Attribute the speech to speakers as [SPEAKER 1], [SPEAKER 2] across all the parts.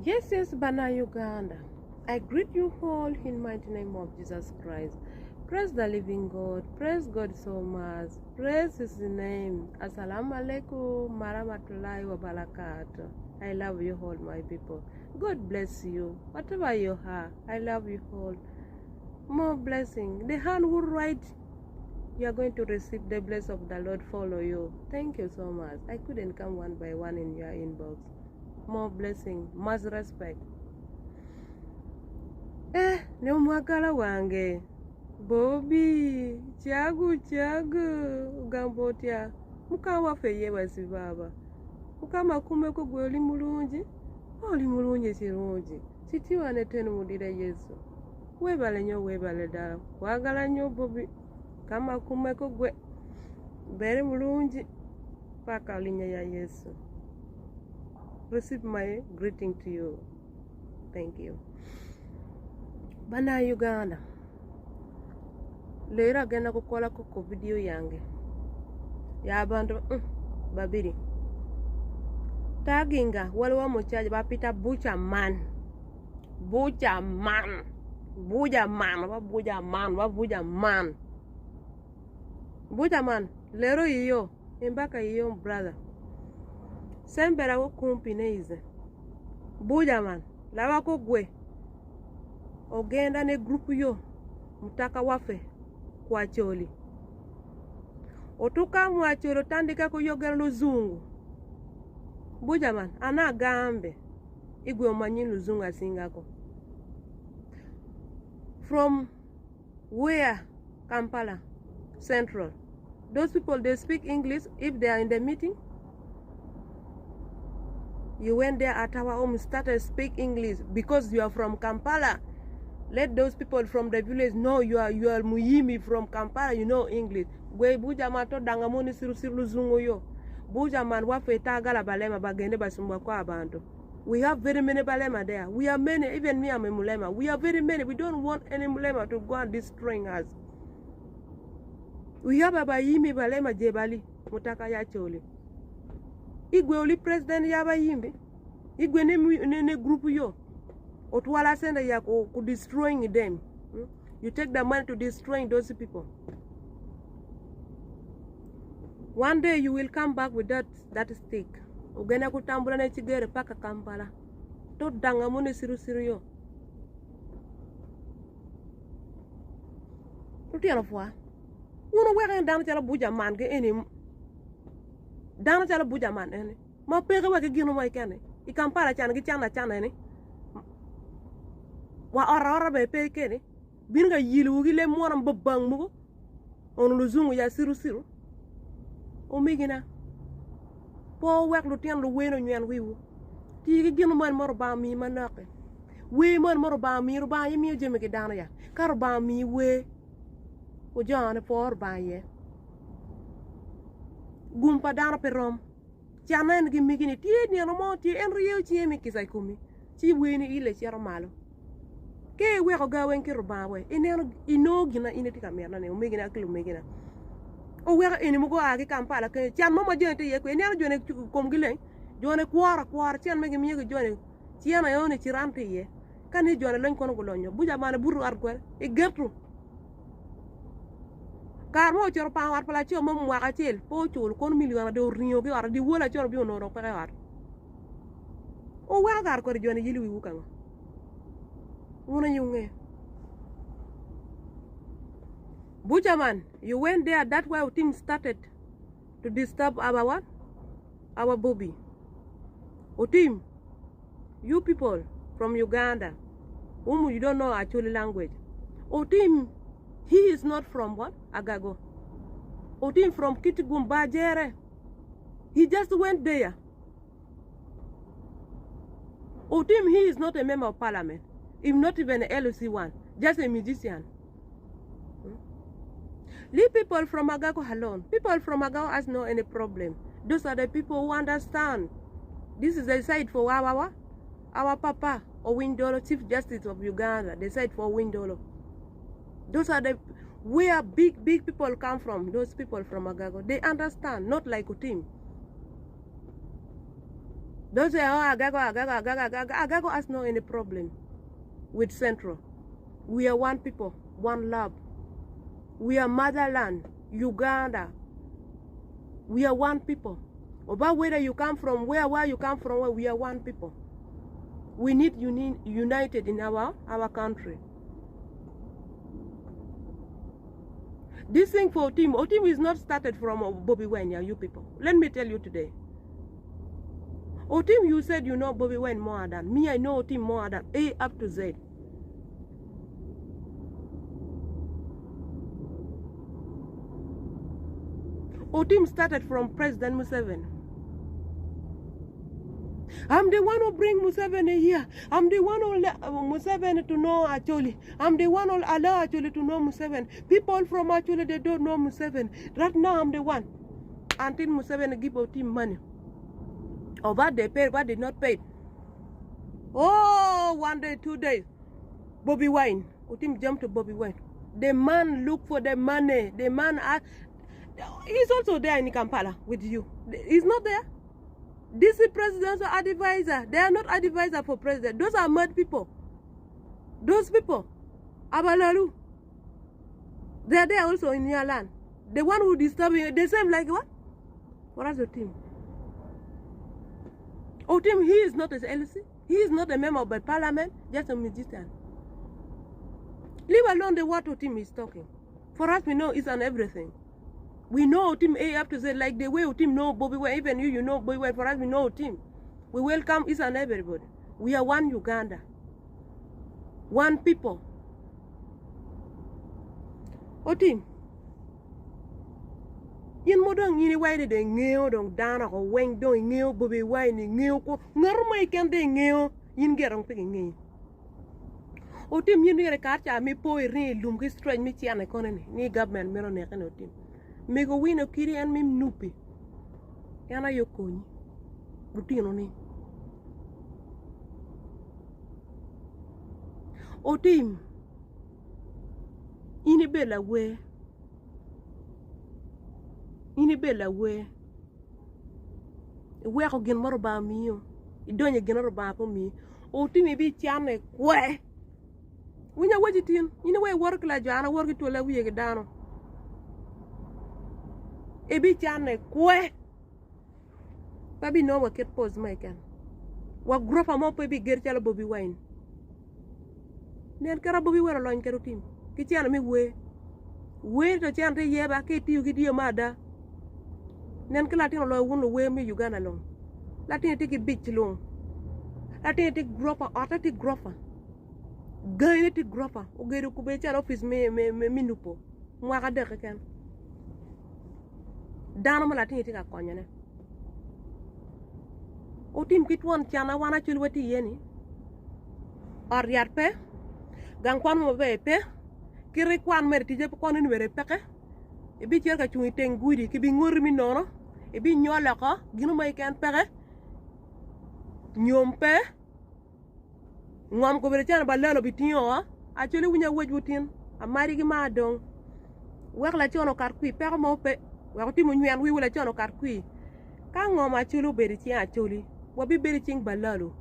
[SPEAKER 1] Yes, yes, Bana Uganda. I greet you all in mighty name of Jesus Christ. Praise the living God. Praise God so much. Praise His name. Assalamu alaikum warahmatullahi wabarakatuh. I love you all, my people. God bless you. Whatever you are, I love you all. More blessing. The hand who write, you are going to receive the blessing of the Lord follow you. Thank you so much. I couldn't come one by one in your inbox. More blessing, much respect. Ne mwakala wange Bobi chagu gambotya mukawa feye wasi baba mukama kumeko gwe oli mulungi kirungi kitiwane tenu mudire Yesu webale nnyo webale ddala kwagala nnyo Bobi kama kumeko gwe bere mulungi paka linnya ya Yesu. Receive my greeting to you. Thank you. Bana Uganda. Leero agenda kukolako ku video yange y'abantu babiri. Taginga waliwo mukyala bapita Bucha man. Leero yiyo embaka yiyo brother. Sembera wo kumpi neize. Buja man, laba ko gwe. Ogenda ne group yo mutaka wafe kwa choli. Otuka mwacholo tandika kuyogera luzungu. Buja man, anagambe. Igwe omanyi luzungu asingako. From where? Kampala Central. Those people, they speak English if they are in the meeting. You went there at our home, started speak English because you are from Kampala. Let those people from the village know you are Muyimi from Kampala, you know English. Gwe buja mato dangamoni siru zungu yo. Buja man wafeta agala balema bagende basumwa kwa abantu. We have very many balema there. We are many, even me I'm a mulema. We are very many. We don't want any mulema to go and destroy us. We have abayimi balema jebali mutaka ya choli. Igwe oli president y'abayimbi igwe ne group yo otwala senda ya ku destroying them. You take the money to destroying those people. One day you will come back with that stick. Ugenda kutambula ne chigere paka Kampala to danga mune siru yo tutiyana fwa uno wega dana chala buja man ke eni dana chala buja man ene ma pega wa ke gino mai kane I Kampala chana ki chana ene wa ora be pe kene binga yilu gi le moram babang mugo on luzungu ya siru o migina po wek lu tien lu weno nyen wiwu ti gi gino man moro ba mi manake we man moro ba mi ru ba yimi jeme ke dana ya kar ba mi we o jana por ba ye gumpa dana pe rom chana en gi migini ti ni no mo ti en riyo chi mi kisai kumi chi we ni ile chi malo ke we ko gawen ki ru ba we ino gina ineti kamera ne o migina kilo migina o wega eni mugo agi Kampala ke chan mama jone te yeko eni jone kom gile jone kwara chan megi miye jone chiana yone chirante ye kani jone lon kono golonyo buja mana buru ar gwer e gertu kar mo chor pa war pala chio mom wa katel po chul kon million de rinyo bi war di wola chor bi onoro pa war o wega gar ko jone yili wi wukanga wona nyunge Bujaman, you went there, that's why things started to disturb our what? Our Bobi. Otim, you people from Uganda, whom you don't know actually language. Otim, he is not from what? Agago. Otim from Kitigumba Jere. He just went there. Otim, he is not a member of parliament, if not even an LC one, just a musician. Leave people from Agago alone. People from Agago has no any problem. Those are the people who understand. This is the side for our papa, Owindolo, Chief Justice of Uganda. The side for Owindolo. Those are the where big people come from. Those people from Agago, they understand. Not like Utim. Don't say, oh, Agago has no any problem with Central. We are one people, one love. We are motherland, Uganda. We are one people. About whether you come from where you come from, where we are one people. We need united in our country. This thing for Otim is not started from Bobi Wine, you people. Let me tell you today. Otim, you said you know Bobi Wine more than me. I know Otim more than A up to Z. Otim started from President Museveni. I'm the one who bring Museveni here. I'm the one who let Museveni to know Acholi. I'm the one who allow Acholi to know Museveni. People from Acholi, they don't know Museveni. Right now, I'm the one. Until Museveni give Otim money. Or what they paid, what they not paid. Oh, 1 day, 2 days. Bobi Wine. Otim jump to Bobi Wine. The man look for the money. The man, he's also there in Kampala with you. He's not there. This is presidential advisor. They are not advisor for president. Those are mad people. Those people, Abalalu, they are there also in your land. The one who disturb you, the same like what? What is the team? Otim, he is not a LC. He is not a member of the parliament, just a musician. Leave alone the what Otim is talking. For us, we know it's on everything. We know Otim A up to say like the way Otim know Bobi Wine, even you know Bobi Wine. For us, we know Otim. We welcome each and everybody. We are one Uganda. One people. Otim. Yin mo dong yini wai de ngeo dong dana ko weng dong ngeo Bobi Wine ngeo ko ngarmai kan de ngeo yin gerong pe ngeo. Otim yin re karcha mi po ri lum ki stretch mi chiane kono ni government mero ne kan Otim. Me go win kiri and me nupi. Yana yokoni. Rutino ni. Otim. Ini bela we. Ini bela we. We ako gen maro ba mi yo. Idonya gen maro ba po mi. Otim bi tiane kwe. Winya wajitin. Ini we work la jana work to la wiye dano. Ebi chane kwe. Babi no wa ket pose my can. Wa gropa mo pe bi ger chala Bobi Wine. Nen kara Bobi Wine loñ kero tim. Ki chana mi we. We to chan te yeba ke tiu ki dio mada. Nen kala tin lo won lo we mi Uganda long. Latin te ki bich long. Latin te gropa ata te gropa. Gaine te gropa. O gero ku be chala office me nupo. Mwa ka de kan. Dano mo latin tika konya ne. Otim kitwan chana wana chulwati yeni. Or yarpe. Gang kwan mo be pe. Kiri kwan mer tije po kono nwere peke. Ebi cherka chungi tengudi ki bi ngor mi nono. Ebi nyola ko ginu may kan peke. Nyompe. Ngom ko bere chana balalo bitinyo a chuli wunya wajwutin. Amari gi ma dong. Wek la chono karkui peke mo pe. Wakati mo nyan wi wala chono karkui. Ka ngoma chulu beri chi a chuli. Wabi beri ching balalo.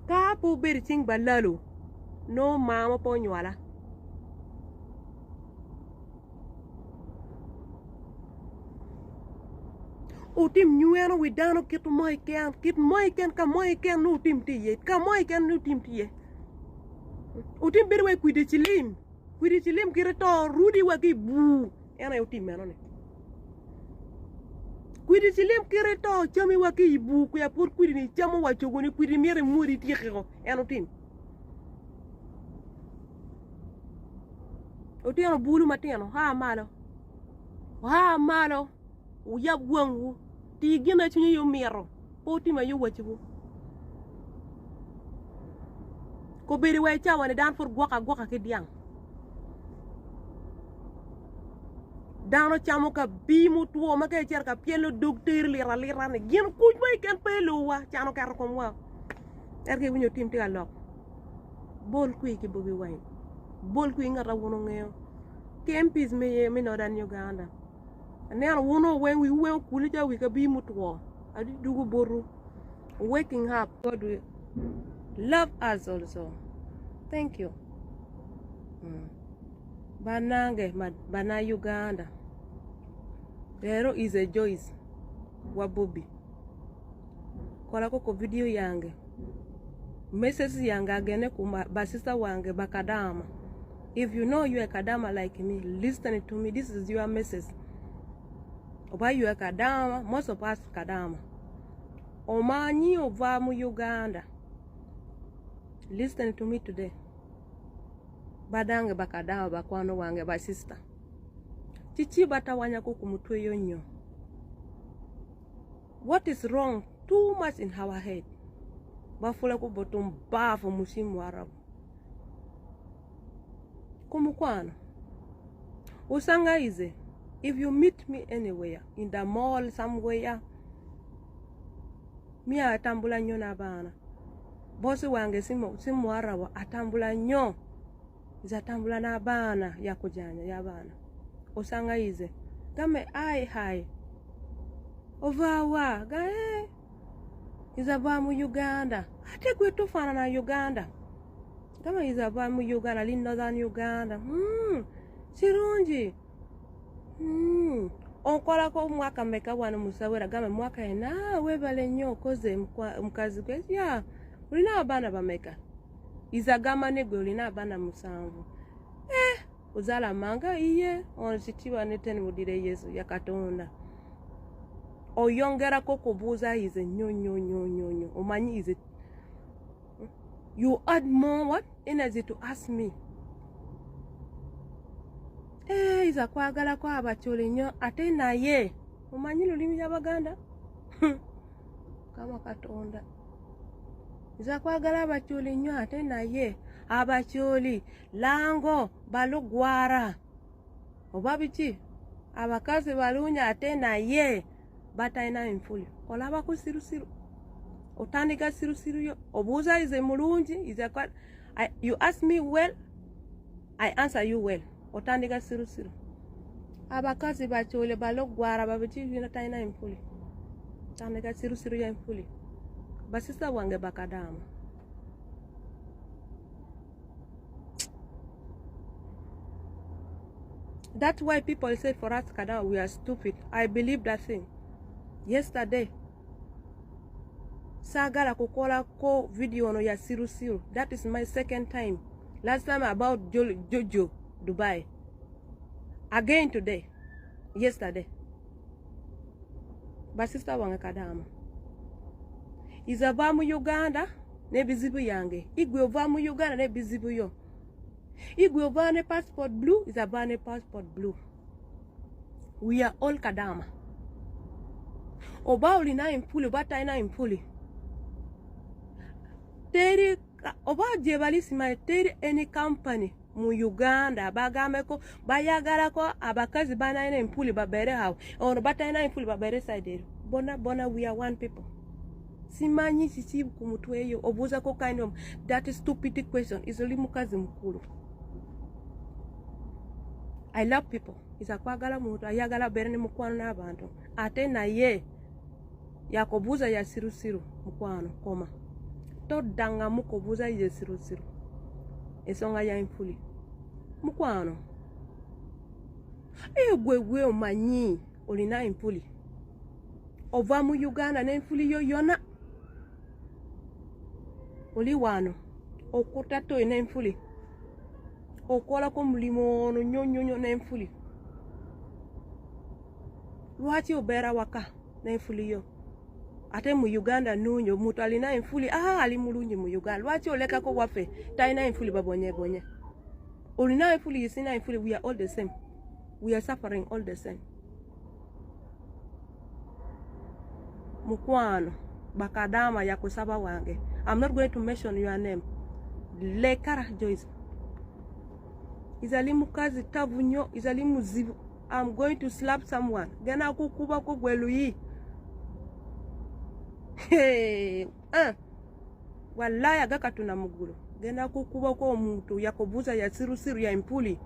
[SPEAKER 1] Ka po beri ching balalo. No mama po nywala. Otim nyueno widano kit moy ken ka moy ken no tim tiye ka moy ken no tim tiye. Otim beri we kwide chilim kireto rudi wagi bu. Ena Otim menone. Kwidi chilim kireto chami waki ibu ku ya pur kwidi ni chamo wa chogoni kwidi mere muri tikhiro ena Otim. Otim bulu mateno ha malo uya gwangu ti gina chinyo yo mero Otim ayo wachibu ko beri wa chawa ne dan for gwaka ke diang. Dano chamo ka bimu tuo maka cher ka pielo docteur lira ne gin kuj mai kan pelo wa chano kar kom wa erke winyo tim ti alok bol kui ki Bobi Wine bol kui ngara wono ngeo kempis me no dan Uganda ne ar wono wen wi kuli ja wi ka bimu tuo adi dugu boru waking up. God will love us also. Thank you. Banange bana Uganda. Lero is a Joyce wa Bobi. Kola koko video yange. Message yange agene kuma basista wange Bakadama. If you know you are Kadama like me, listen to me. This is your message. Oba you are Kadama, most of us Kadama. Omanyi ova mu Uganda. Listen to me today. Badange Bakadama bakwano wange basista. Chichi batawanya ko kumutwe yonyo. What is wrong? Too much in our head. Bafula ko botom bafo mushimu Arabu. Kumukwano. Usanga ize. If you meet me anywhere, in the mall, somewhere, mi atambula nyo na bana. Bosi wange simu Arabu atambula nyo. Zatambula na bana ya kujanya ya bana. Usanga ize. Game ai hai. Ovawa gae. Izava mu Uganda. Ate gwe tofana na Uganda. Kama izava mu Uganda, li northern Uganda. Sirungi. Onkola ko mwaka meka wana musawera game mwaka ena webale nnyo koze mukazi gwe ya. Ulina abana bameka. Izagama ne gwe ulina abana 7. Uzala manga iye onchitiwa neteni mudire Yesu ya Katonda. Oyongera ko kubuza ize nyo. Omanyi ize. You add more what? Energy to ask me. Iza kwagala kwa abachole nyo ate naye. Omanyi lulimi y'Abaganda? Kama Katonda. Iza kwagala abachole nyo ate naye. Abacholi lango balugwara. Obabichi abakazi balunya ate naye. Bataina infuli. Olaba ku sirusiru. Otandika sirusiru yo. Obuza ize mulungi. Ize kwa. You ask me well. I answer you well. Otandika sirusiru. Abakazi bachole balogwara babichi vina taina infuli. Tandika sirusiru ya infuli. Basista wange Bakadama. That's why people say for us Kadama we are stupid. I believe that thing. Yesterday, sagala kukola ko video no ya siru. That is my second time. Last time about Jojo, Dubai. Again today. Yesterday. Basista wange Kadama. Izava mu Uganda ne bizibu yange. Igwe ova mu Uganda ne bizibu yo. Igwe ova ne passport blue, izava ne passport blue. We are all Kadama. Oba ulina impuli, bata ina impuli. Teri, oba jebali sima teri any company mu Uganda bagameko bayagala ko abakazi bana ina impuli babere hawo. Ono bata ina impuli babere side. Bona we are one people. Simanyi sisi kumutwe yo obuza ko kind of that is stupid question. Izoli mukazi mukulu. I love people. Iza kwagala muntu ayagala bere ni mukwano n'abantu. Ate na ye yakobuza ya sirusiru mukwano koma todanga mukobuza ya sirusiru esonga ya infuli mukwano gwe omanyi olina infuli ova mu Uganda n'enfuli yo yona oli wano okutato n'enfuli okola ko mulimo ono nyonyo n'enfuli lwaki obera waka n'enfuli yo ate mu Uganda nunyo mutu alina infuli ali mulungi mu Uganda lwaki oleka ko wafe taina infuli babonye olina infuli yisina infuli we are all the same we are suffering all the same mukwano Bakadama ya kusaba wange I'm not going to mention your name Lekara Joyce izali mukazi tavunyo izali muzivu I'm going to slap someone gena kukuba ko gweluyi wallahi agaka tuna mugulu gena kukuba ko omuntu yakobuza ya sirusiru ya impuli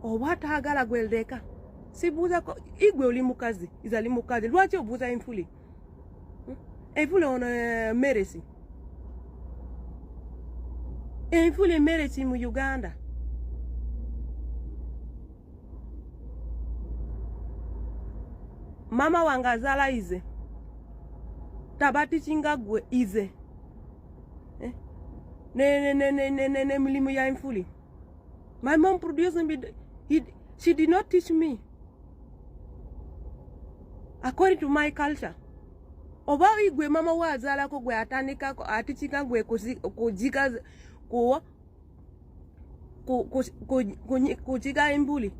[SPEAKER 1] obata agala gweldeka sibuza ko igwe oli mukazi izali mukazi lwaki obuza enfuli enfuli ono meresi enfuli meresi mu Uganda mama wanga azala ize tabati chingagwe ize ne milimu ya enfuli. My mom produced me. She did not teach me according to my culture. Oba igwe mama wa azala ko gwe atandika ko atichika gwe kujika kujika embuli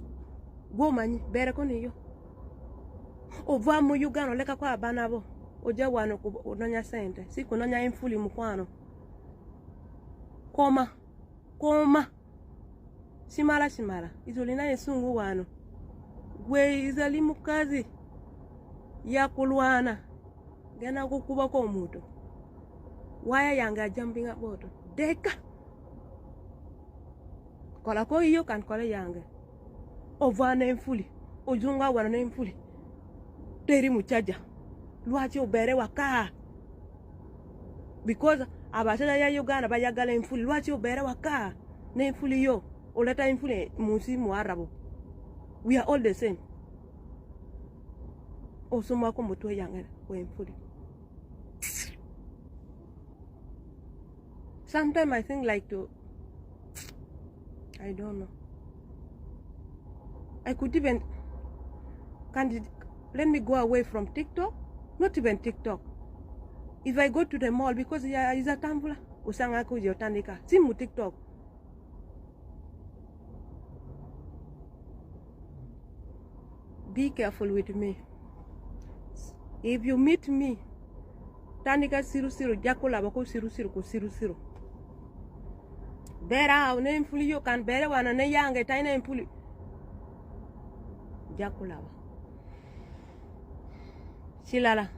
[SPEAKER 1] gomanyi bere ko niyo ova mu Uganda leka kwa abana bo oja wano kunonya sente si kunonya enfuli mukwano koma simala izolina yesungu wano gwe izali mukazi ya kulwana gena kukuba ko omuntu waya yanga jumping about deka kola ko iyo kan kola yanga ovana enfuli ojunga wana na enfuli teri muchaja lwachi obere waka because abasana ya Uganda bayagala enfuli lwachi obere waka na enfuli yo oleta enfuli musi mu Arabu. We are all the same. Osuma ko mutwe yanga we enfuli. Sometimes I think like I don't know. I could even let me go away from TikTok. Not even TikTok. If I go to the mall because is a tambula usanga ko jotandika simu TikTok. Be careful with me. If you meet me, tandika siru jakola bako siru. Bera au ne mfuli yo kan bere wana ne yange taina mfuli jakola. Silala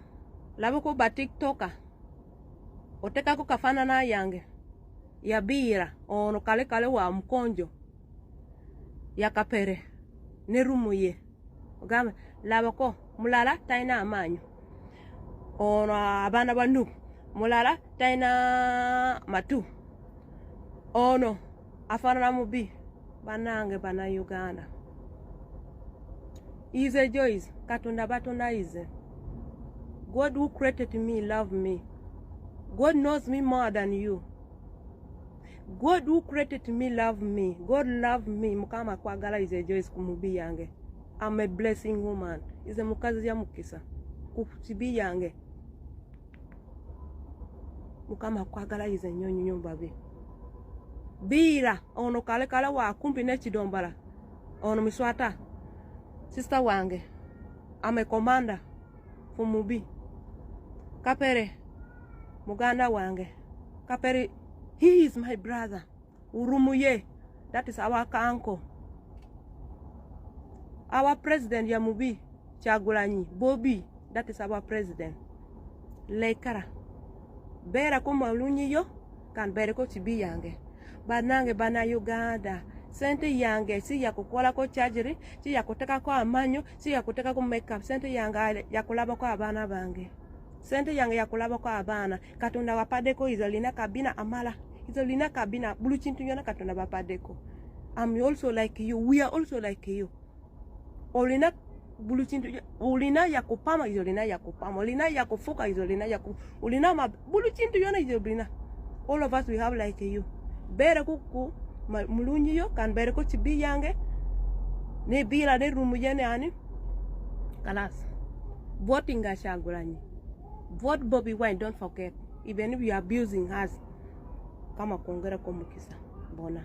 [SPEAKER 1] labako ba TikToka oteka ko kafana na yange ya bira ono kale wa mkonjo ya kapere ne rumuye ogame labako mulala taina amanyo ono abana banu mulala taina matu ono afana na mubi banange bana Uganda ize Joyce katunda batunda ize. God who created me love me. God knows me more than you. God who created me love me. God love me. Mukama kwagala ize Joyce kumubi yange. I'm a blessing woman. Ize mukazi ya mukisa. Kusibi yange. Mukama kwagala ize nyonyo babi. Bira ono kale wa kumpi ne chidombala. Ono miswata. Sister wange. I'm a commander for Mubi. Kapere Muganda wange. Kapere, he is my brother. Urumuye, that is our uncle. Our president ya Mubi Chagulanyi. Bobi, that is our president. Lekara. Bera kuma lunyi yo kan bere ko chibi yange. Banange bana Uganda. Sente yange si ya kukola ko chargery, si ya kuteka ko amanyo, si ya kuteka ko makeup. Sente yanga ya kulaba ko abana bange. Sente yange ya kulaba ko abana. Katonda wapadeko izolina kabina amala. Izolina kabina bulu chintu yona katonda wapadeko. I'm also like you. We are also like you. Olina bulu chintu olina ya kupama izolina ya kupama. Olina ya kufuka izolina ya ku. Olina ma bulu chintu yona izolina. All of us we have like you. Bere kuku mulunyi yo kan bere ko chibi yange ne bila ne rumu yene ani kalas voting ga Kyagulanyi. Vote Bobi wine, don't forget. Even if you are abusing us, kama kongera komukisa bona.